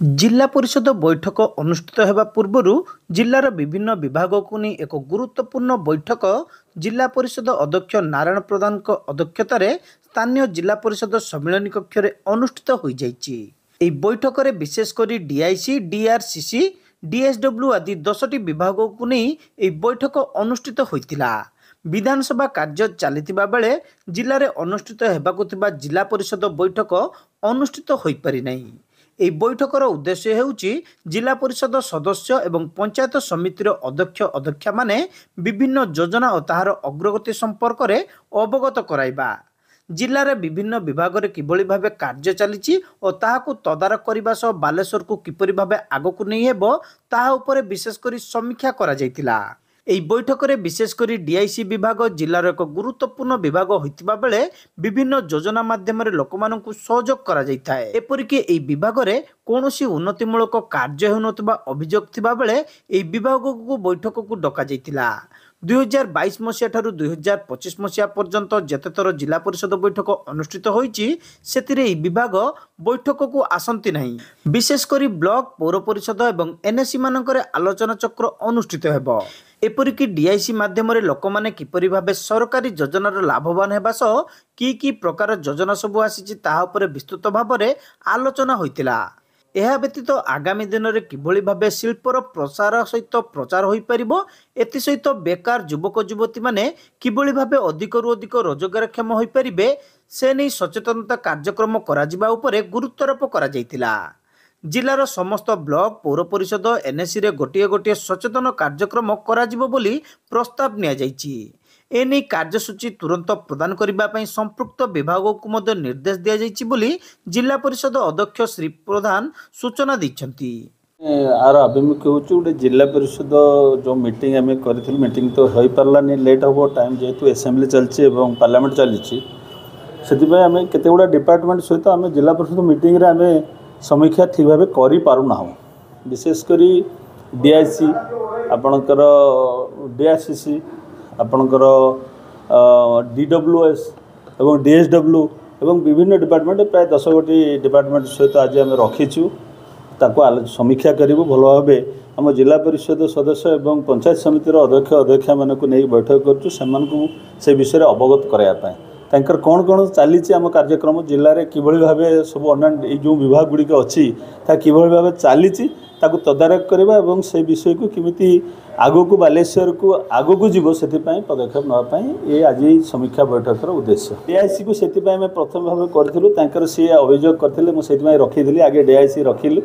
जिला परिषद बैठक अनुष्ठित होगा पूर्व जिलार विभिन्न विभाग को नहीं एक गुरुत्वपूर्ण बैठक जिला परिषद अध्यक्ष नारायण प्रधान अध्यक्षत स्थानीय जिला परिषद सम्मिलन कक्ष अनुष्ठित हो जाए। बैठक में विशेषकर डीआईसी, डीआरसीसी, डीएसडब्ल्यू आदि 10टी विभाग को नहीं बैठक अनुष्ठित होता। विधानसभा कार्य चलता बेले जिले में अनुष्ठित होगा जिला परिषद बैठक अनुष्ठित हो पारि नहीं। এই বৈঠকর উদ্দেশ্য ହେଉଛି जिला परिषद सदस्य एवं पंचायत समितिर अध्यक्ष अध्यक्षा माने विभिन्न योजना और ताहार अग्रगति संपर्क में अवगत कराइबा। जिले विभिन्न विभाग में किभली भाव कार्य चली और ताहाकु तदारख करने सह बालेश्वर को किपरि भाव आगकु नहीं हेबो ताहा उपरे विशेषकर समीक्षा करा जायतिला। এই বৈঠকରେ विशेषकर डीआईसी विभाग जिलार एक गुरुत्वपूर्ण विभाग होइतिबा बेले विभिन्न योजना माध्यम लोकमानंकु सहयोग करा जायथाय। एपरिक एई विभाग रे कोनोसी उन्नतिमूलक कार्य हेउनतबा अभियोग थिबा बेले एई विभाग को बैठक को डका जायतिला। 2022 मसीहा ठारू 2025 मसीहा पर्यंत जेते थर जिला परिषद बैठक अनुष्ठित होईची सेतिरे एई विभाग बैठक को आसंती नहीं। विशेषकर ब्लॉक पौर परिषद एवं एनएससी मानकरे आलोचना चक्र अनुष्ठित हेबो। एपरिक डीआईसी माध्यम लोक मैंने किपरि भाव सरकारी योजनार लाभवान होगा सह कि प्रकार योजना सबू आसी विस्तृत भाव में आलोचना होइतिला। यह व्यतीत आगामी दिन में किभली भाव शिल्पर प्रसार सहित प्रचार हो पारिबो, एथि सहित बेकार युवक युवती माने किभली भाव अधिकरू अधिक रोजगारक्षम हो पारिबे से नहीं सचेतनता कार्यक्रम कराजिबा उपरे गुरुत्वारोप करा जायतिला। जिलार समस्त ब्लॉक पौर परिषद एनएससी रे गोटे गोटे सचेतन कार्यक्रम कराजिबो बोली प्रस्ताव निया जायछि। एने कार्यसूची तुरंत प्रदान करने संपृक्त विभाग को मध्य निर्देश दिया जायछि बोली जिला परिषद अध्यक्ष श्री प्रधान सूचना दैछन्ति। आर अभिमुख्य होछि गोटे जिला परिषद जो मीटिंग आम करिथिलु, मीटिंग तो होई पारलानी, लेट हो टाइम जेहेतु असेंबली चलछि एवं पार्लियामेंट चलछि सेतिबे आम केते गुडा डिपार्टमेंट सहित आम जिला परिषद मीटिंग रे आम समीक्षा ठीक भाव करि पारुना। विशेषकर डीआईसी आपणकर डीआरसीसी आपणकर डीडब्ल्यूएस एवं डीएसडब्ल्यू एवं विभिन्न डिपार्टमेंट प्राय 10 गोटी डिपार्टमेंट सहित आज आम रखीचु ताको समीक्षा करूँ भल भाव। आम जिला परिषद सदस्य एवं पंचायत समितिर अध्यक्ष अध्यक्षा मानक नहीं बैठक करूँ से विषय अवगत कराया तांकर कौन कौन चली आम कार्यक्रम जिले में किभली भाव सब अन्य जो विभाग गुड़िक अच्छी किभली भाव चली तदारख करवा और से विषय को किमिति आगो को बालेश्वर को आगो को जीव से पदक्षेप नापी ये आज समीक्षा बैठक उद्देश्य। डीआईसी को से प्रथम भाव करूँ सी अभियोग करते मुझे रखी आगे डीआईसी रखिलु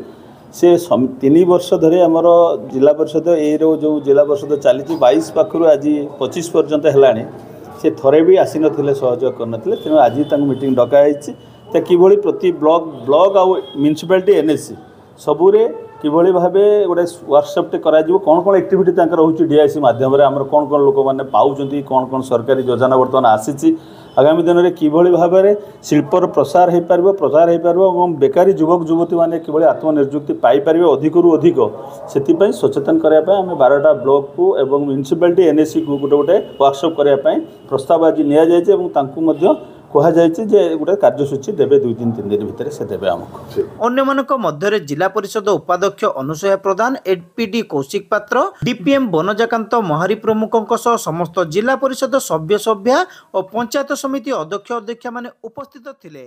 से 3 वर्ष धरे आमर जिला परिषद ए जो जिला परिषद चली 22 पाखु आज 25 पर्यंत है से थरे भी आसी नथिले सहयोग करनथिले तेणु आज मीटिंग डकाई किभली प्रति ब्लॉक आउ म्यूनिसिपालिटी एनएससी सबुरे किभली भाव गोटे वर्कशॉप करा कौन कौन एक्टिविटी रोचे डीआईसी माध्यम आम कौन कौन लोक मैंने पाँच कौन कौन सरकारी योजना बर्तमान आसी आगामी दिन में किभली भाव में शिल्पर प्रसार हो पार और बेकारी युवक युवती मैंने किभली आत्मनिर्जुक्ति पाइपर अधिकरू अधिक से सचेतन करने आम 12टा ब्लॉक को एवं म्यूनिसिपालिटी एनएससी को गोटे गोटे वर्कशॉप करने प्रस्ताव आज नि कहुए गोटे कार्यसूची देवे 2-3 दिन भितर से देवे आमको। अन्य मध्य जिला परिषद उपाध्यक्ष अनुसया प्रधान, एडपीडी कौशिक पात्र, डीपीएम वनजाकांत महारी प्रमुखों समस्त जिला परिषद सभ्य सभ्या और पंचायत समिति अध्यक्ष अध्यक्षा माने उपस्थित थिले।